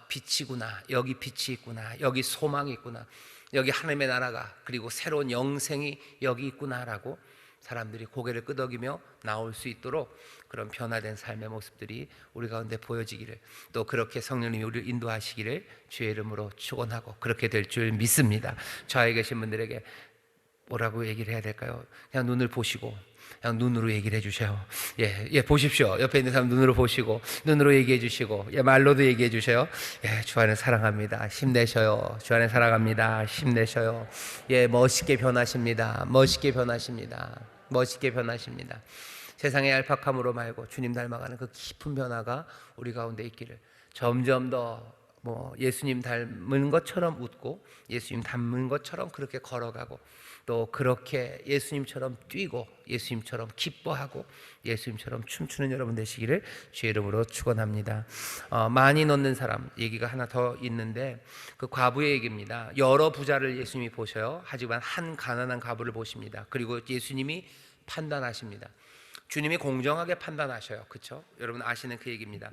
빛이구나, 여기 빛이 있구나, 여기 소망이 있구나, 여기 하나님의 나라가 그리고 새로운 영생이 여기 있구나라고 사람들이 고개를 끄덕이며 나올 수 있도록 그런 변화된 삶의 모습들이 우리 가운데 보여지기를, 또 그렇게 성령님이 우리를 인도하시기를 주의 이름으로 축원하고 그렇게 될 줄 믿습니다. 좌에 계신 분들에게 뭐라고 얘기를 해야 될까요? 그냥 눈을 보시고 그냥 눈으로 얘기를 해주셔요. 예, 보십시오. 옆에 있는 사람 눈으로 보시고 눈으로 얘기해 주시고, 말로도 얘기해 주셔요. 주 안에 사랑합니다. 힘내셔요. 주 안에 사랑합니다. 힘내셔요. 멋있게 변하십니다. 멋있게 변하십니다. 멋있게 변하십니다. 세상의 얄팍함으로 말고 주님 닮아가는 그 깊은 변화가 우리 가운데 있기를, 점점 더 예수님 닮은 것처럼 웃고 예수님 닮은 것처럼 그렇게 걸어가고, 또 그렇게 예수님처럼 뛰고 예수님처럼 기뻐하고 예수님처럼 춤추는 여러분 되시기를 주의 이름으로 축원합니다. 많이 넣는 사람 얘기가 하나 더 있는데, 그 과부의 얘기입니다. 여러 부자를 예수님이 보셔요. 하지만 한 가난한 과부를 보십니다. 그리고 예수님이 판단하십니다. 주님이 공정하게 판단하셔요. 그렇죠? 여러분 아시는 그 얘기입니다.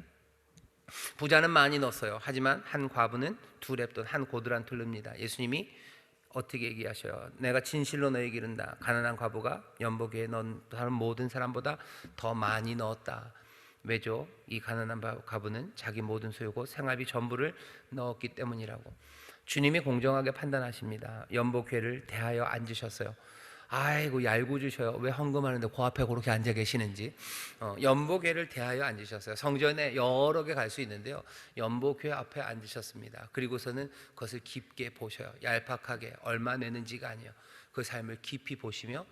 부자는 많이 넣었어요. 하지만 한 과부는 두 랩돈, 한 고드란트를 넣습니다. 예수님이 어떻게 얘기하셔요? 내가 진실로 너에게 이른다. 가난한 과부가 연복에 넣은 다른 모든 사람보다 더 많이 넣었다. 왜죠? 이 가난한 과부는 자기 모든 소유고 생활비 전부를 넣었기 때문이라고. 주님이 공정하게 판단하십니다. 연복회를 대하여 앉으셨어요. 아이고 얄궂으셔요. 왜 헌금하는데 그 앞에 그렇게 앉아 계시는지. 연복회를 대하여 앉으셨어요. 성전에 여러 개 갈 수 있는데요, 연복회 앞에 앉으셨습니다. 그리고서는 그것을 깊게 보셔요. 얄팍하게 얼마 내는지가 아니에요. 그 삶을 깊이 보시며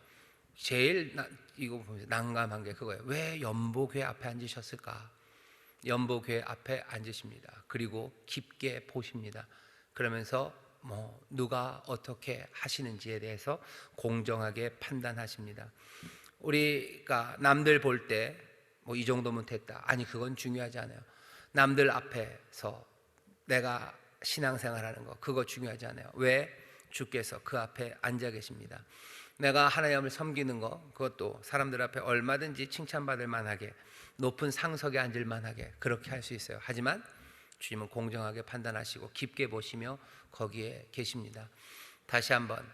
제일 이거 보면서 난감한 게 그거예요. 왜 연복회 앞에 앉으셨을까? 연복회 앞에 앉으십니다. 그리고 깊게 보십니다. 그러면서 누가 어떻게 하시는지에 대해서 공정하게 판단하십니다. 우리가 남들 볼 때 이 정도면 됐다, 아니 그건 중요하지 않아요. 남들 앞에서 내가 신앙생활하는 거, 그거 중요하지 않아요. 왜? 주께서 그 앞에 앉아 계십니다. 내가 하나님을 섬기는 거, 그것도 사람들 앞에 얼마든지 칭찬받을 만하게, 높은 상석에 앉을 만하게 그렇게 할 수 있어요. 하지만 주님은 공정하게 판단하시고 깊게 보시며 거기에 계십니다. 다시 한번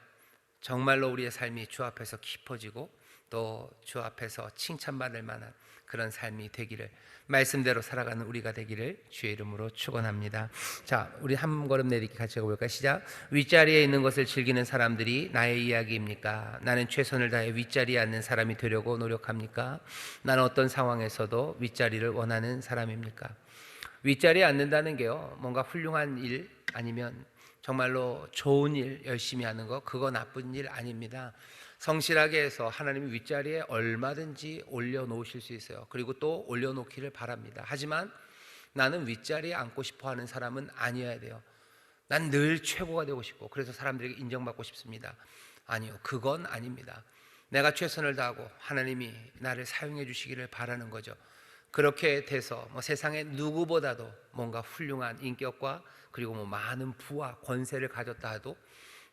정말로 우리의 삶이 주 앞에서 깊어지고 또 주 앞에서 칭찬받을 만한 그런 삶이 되기를, 말씀대로 살아가는 우리가 되기를 주의 이름으로 축원합니다. 자, 우리 한 걸음 내딛기 같이 해볼까요? 시작. 윗자리에 있는 것을 즐기는 사람들이 나의 이야기입니까? 나는 최선을 다해 윗자리에 앉는 사람이 되려고 노력합니까? 나는 어떤 상황에서도 윗자리를 원하는 사람입니까? 윗자리에 앉는다는 게요, 뭔가 훌륭한 일 아니면 정말로 좋은 일 열심히 하는 거, 그거 나쁜 일 아닙니다. 성실하게 해서 하나님이 윗자리에 얼마든지 올려놓으실 수 있어요. 그리고 또 올려놓기를 바랍니다. 하지만 나는 윗자리에 앉고 싶어 하는 사람은 아니어야 돼요. 난 늘 최고가 되고 싶고 그래서 사람들에게 인정받고 싶습니다. 아니요, 그건 아닙니다. 내가 최선을 다하고 하나님이 나를 사용해 주시기를 바라는 거죠. 그렇게 돼서 세상의 누구보다도 뭔가 훌륭한 인격과 그리고 많은 부와 권세를 가졌다 해도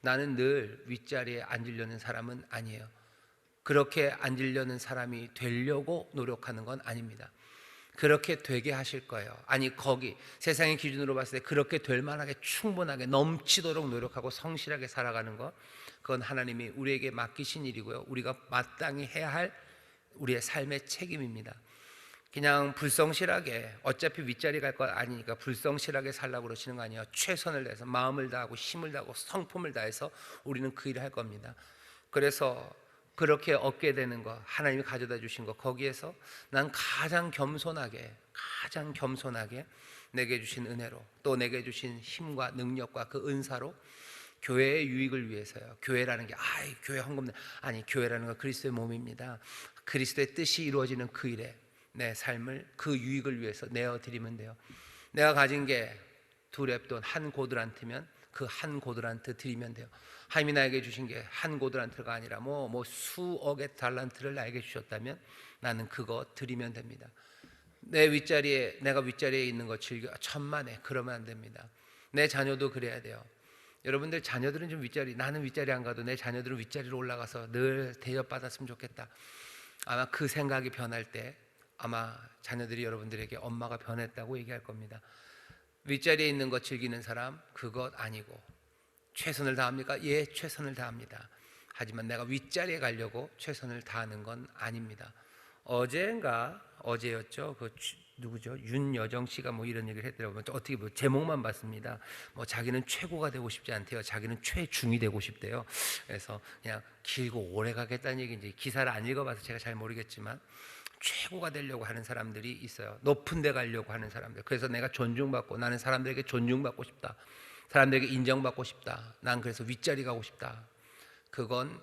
나는 늘 윗자리에 앉으려는 사람은 아니에요. 그렇게 앉으려는 사람이 되려고 노력하는 건 아닙니다. 그렇게 되게 하실 거예요. 아니, 거기 세상의 기준으로 봤을 때 그렇게 될 만하게 충분하게 넘치도록 노력하고 성실하게 살아가는 것, 그건 하나님이 우리에게 맡기신 일이고요, 우리가 마땅히 해야 할 우리의 삶의 책임입니다. 그냥 불성실하게 어차피 윗자리 갈 것 아니니까 불성실하게 살라고 그러시는 거 아니에요. 최선을 다해서 마음을 다하고 힘을 다하고 성품을 다해서 우리는 그 일을 할 겁니다. 그래서 그렇게 얻게 되는 거, 하나님이 가져다 주신 거, 거기에서 난 가장 겸손하게 내게 주신 은혜로, 또 내게 주신 힘과 능력과 그 은사로 교회의 유익을 위해서요. 교회라는 게 교회 헌금, 아니, 교회라는 건 그리스도의 몸입니다. 그리스도의 뜻이 이루어지는 그 일에 내 삶을 그 유익을 위해서 내어드리면 돼요. 내가 가진 게 두 랩돈 한 고드란트면 그 한 고드란트 드리면 돼요. 하나님이 나에게 주신 게 한 고드란트가 아니라 수억의 달란트를 나에게 주셨다면 나는 그거 드리면 됩니다. 내가 윗자리에 있는 거 즐겨 천만에, 그러면 안 됩니다. 내 자녀도 그래야 돼요. 여러분들 자녀들은 좀 나는 윗자리 안 가도 내 자녀들은 윗자리로 올라가서 늘 대접받았으면 좋겠다. 아마 그 생각이 변할 때 아마 자녀들이 여러분들에게 엄마가 변했다고 얘기할 겁니다. 윗자리에 있는 것 즐기는 사람, 그것 아니고 최선을 다합니까? 예, 최선을 다합니다. 하지만 내가 윗자리에 가려고 최선을 다하는 건 아닙니다. 어제였죠. 누구죠? 윤여정 씨가 뭐 이런 얘기를 했더라고요. 어떻게 뭐 제목만 봤습니다. 뭐 자기는 최고가 되고 싶지 않대요. 자기는 최중이 되고 싶대요. 그래서 그냥 길고 오래 가겠다는 얘기인지 기사를 안 읽어봐서 제가 잘 모르겠지만 최고가 되려고 하는 사람들이 있어요. 높은 데 가려고 하는 사람들. 그래서 내가 존중받고, 나는 사람들에게 존중받고 싶다. 사람들에게 인정받고 싶다. 난 그래서 윗자리 가고 싶다. 그건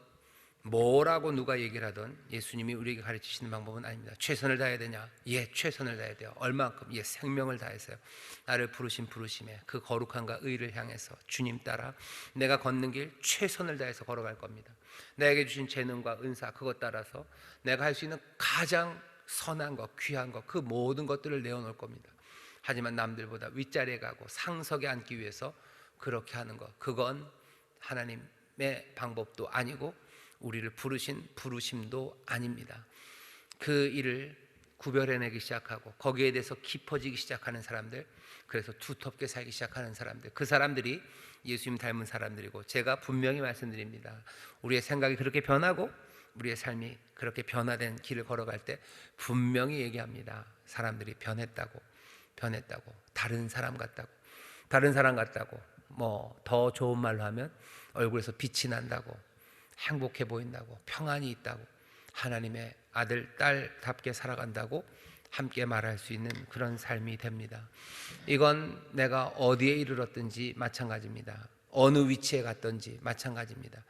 뭐라고 누가 얘기를 하든 예수님이 우리에게 가르치시는 방법은 아닙니다. 최선을 다해야 되냐? 예, 최선을 다해야 돼요. 얼만큼? 예, 생명을 다해서요. 나를 부르신 부르심에 그 거룩함과 의를 향해서 주님 따라 내가 걷는 길 최선을 다해서 걸어갈 겁니다. 나에게 주신 재능과 은사 그것 따라서 내가 할 수 있는 가장 선한 것, 귀한 것, 그 모든 것들을 내어놓을 겁니다. 하지만 남들보다 윗자리에 가고 상석에 앉기 위해서 그렇게 하는 것, 그건 하나님의 방법도 아니고 우리를 부르신 부르심도 아닙니다. 그 일을 구별해내기 시작하고 거기에 대해서 깊어지기 시작하는 사람들, 그래서 두텁게 살기 시작하는 사람들, 그 사람들이 예수님 닮은 사람들이고, 제가 분명히 말씀드립니다. 우리의 생각이 그렇게 변하고 우리의 삶이 그렇게 변화된 길을 걸어갈 때 분명히 얘기합니다. 사람들이 변했다고, 다른 사람 같다고, 뭐 더 좋은 말로 하면 얼굴에서 빛이 난다고, 행복해 보인다고, 평안이 있다고, 하나님의 아들, 딸답게 살아간다고 함께 말할 수 있는 그런 삶이 됩니다. 이건 내가 어디에 이르렀든지 마찬가지입니다. 어느 위치에 갔든지 마찬가지입니다.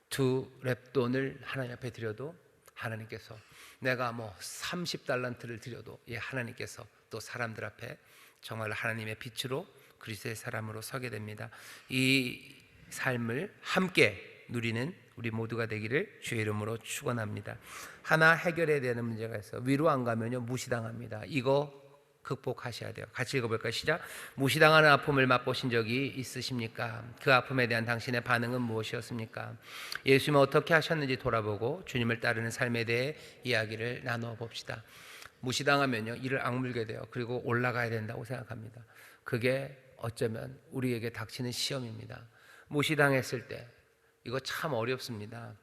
두 렙돈을 하나님 앞에 드려도 하나님께서, 내가 뭐 30달란트를 드려도 하나님께서 또 사람들 앞에 정말 하나님의 빛으로 그리스도의 사람으로 서게 됩니다. 이 삶을 함께 누리는 우리 모두가 되기를 주의 이름으로 축원합니다. 하나 해결해야 되는 문제가 있어. 위로 안 가면요 무시당합니다. 이거 극복하셔야 돼요. 같이 읽어볼까요? 시작. 무시당하는 아픔을 맛보신 적이 있으십니까? 그 아픔에 대한 당신의 반응은 무엇이었습니까? 예수님은 어떻게 하셨는지 돌아보고 주님을 따르는 삶에 대해 이야기를 나누어 봅시다. 무시당하면요 이를 악물게 돼요. 그리고 올라가야 된다고 생각합니다. 그게 어쩌면 우리에게 닥치는 시험입니다. 무시당했을 때 이거 참 어렵습니다.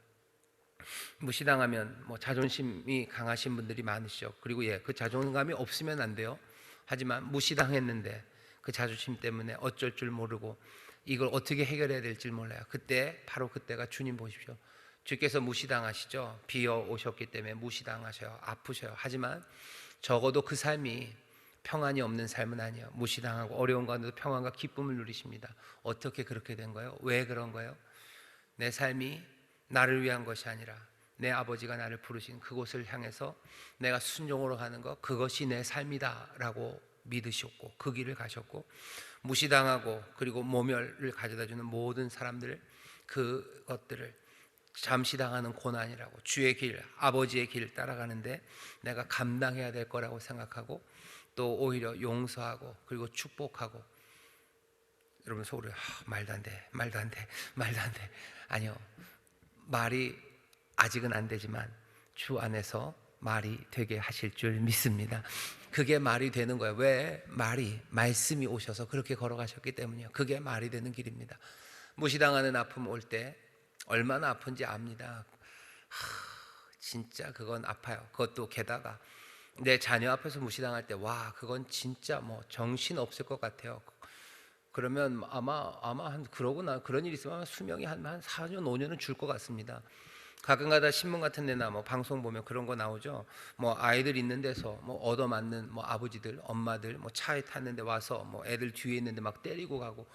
무시당하면 뭐 자존심이 강하신 분들이 많으시죠. 그리고 그 자존감이 없으면 안 돼요. 하지만 무시당했는데 그 자존심 때문에 어쩔 줄 모르고 이걸 어떻게 해결해야 될지 몰라요. 그때 바로 그때가 주님 보십시오. 주께서 무시당하시죠. 비어 오셨기 때문에 무시당하셔요. 아프셔요. 하지만 적어도 그 삶이 평안이 없는 삶은 아니에요. 무시당하고 어려운 가운데도 평안과 기쁨을 누리십니다. 어떻게 그렇게 된 거예요? 왜 그런 거예요? 내 삶이 나를 위한 것이 아니라 내 아버지가 나를 부르신 그곳을 향해서 내가 순종으로 가는 것, 그것이 내 삶이다 라고 믿으셨고 그 길을 가셨고, 무시당하고 그리고 모멸을 가져다주는 모든 사람들, 그것들을 잠시 당하는 고난이라고, 주의 길, 아버지의 길을 따라가는데 내가 감당해야 될 거라고 생각하고, 또 오히려 용서하고 그리고 축복하고. 여러분 속으로 말도 안 돼. 아니요, 말이 아직은 안 되지만 주 안에서 말이 되게 하실 줄 믿습니다. 그게 말이 되는 거예요. 왜? 말씀이 오셔서 그렇게 걸어가셨기 때문이요. 그게 말이 되는 길입니다. 무시당하는 아픔 올 때 얼마나 아픈지 압니다. 진짜 그건 아파요. 그것도 게다가 내 자녀 앞에서 무시당할 때, 와, 그건 진짜 뭐 정신 없을 것 같아요. 그러면 아마 그러고 그런 일이 있으면 수명이 한 4년 5년은 줄 것 같습니다. 가끔가다 신문 같은 데나 뭐 방송 보면 그런 거 나오죠. 뭐 아이들 있는 데서 뭐 얻어맞는 뭐 아버지들, 엄마들, 뭐 차에 탔는데 와서 뭐 애들 뒤에 있는데 막 때리고 가고.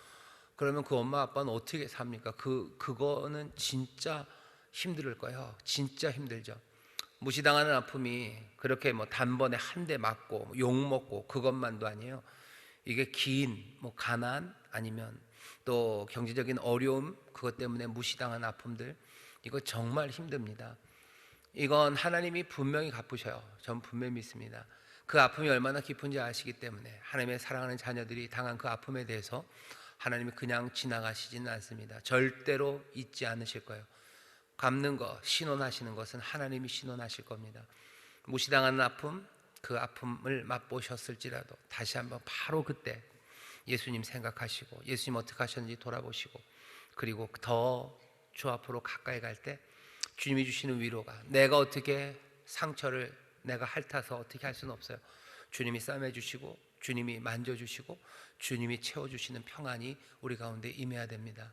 그러면 그 엄마 아빠는 어떻게 삽니까? 그거는 진짜 힘들 거예요. 진짜 힘들죠. 무시당하는 아픔이 그렇게 뭐 단번에 한 대 맞고 욕 먹고 그것만도 아니에요. 이게 긴 뭐 가난, 아니면 또 경제적인 어려움, 그것 때문에 무시당한 아픔들, 이거 정말 힘듭니다. 이건 하나님이 분명히 갚으셔요. 전 분명히 믿습니다. 그 아픔이 얼마나 깊은지 아시기 때문에 하나님의 사랑하는 자녀들이 당한 그 아픔에 대해서 하나님이 그냥 지나가시지는 않습니다. 절대로 잊지 않으실 거예요. 갚는 거, 신원하시는 것은 하나님이 신원하실 겁니다. 무시당하는 아픔, 그 아픔을 맛보셨을지라도 다시 한번 바로 그때 예수님 생각하시고 예수님 어떻게 하셨는지 돌아보시고, 그리고 더 주 앞으로 가까이 갈 때 주님이 주시는 위로가, 내가 어떻게 상처를 내가 핥아서 어떻게 할 수는 없어요. 주님이 싸매주시고 주님이 만져주시고 주님이 채워주시는 평안이 우리 가운데 임해야 됩니다.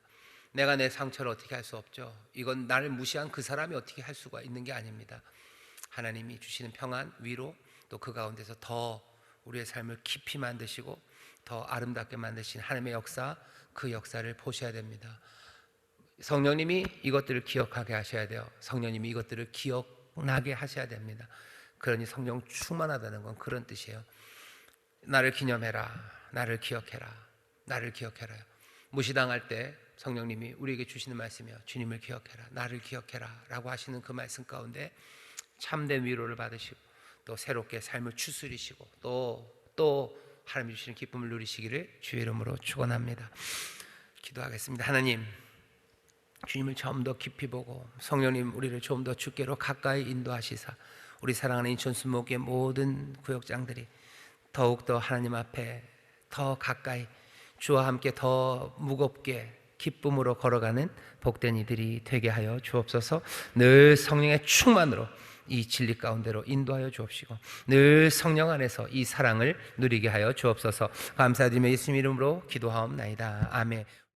내가 내 상처를 어떻게 할 수 없죠. 이건 나를 무시한 그 사람이 어떻게 할 수가 있는 게 아닙니다. 하나님이 주시는 평안, 위로, 또 그 가운데서 더 우리의 삶을 깊이 만드시고 더 아름답게 만드신 하나님의 역사, 그 역사를 보셔야 됩니다. 성령님이 이것들을 기억하게 하셔야 돼요. 성령님이 이것들을 기억나게 하셔야 됩니다. 그러니 성령 충만하다는 건 그런 뜻이에요. 나를 기념해라, 나를 기억해라, 나를 기억해라요. 무시당할 때 성령님이 우리에게 주시는 말씀이요, 주님을 기억해라, 나를 기억해라 라고 하시는 그 말씀 가운데 참된 위로를 받으시고 또 새롭게 삶을 추스리시고 또 하나님이 주시는 기쁨을 누리시기를 주의 이름으로 축원합니다. 기도하겠습니다. 하나님, 주님을 좀 더 깊이 보고 성령님 우리를 좀 더 주께로 가까이 인도하시사 우리 사랑하는 인천수목의 모든 구역장들이 더욱더 하나님 앞에 더 가까이 주와 함께 더 무겁게 기쁨으로 걸어가는 복된 이들이 되게 하여 주옵소서. 늘 성령의 충만으로 이 진리 가운데로 인도하여 주옵시고 늘 성령 안에서 이 사랑을 누리게 하여 주옵소서. 감사드리며 예수님 이름으로 기도하옵나이다. 아멘.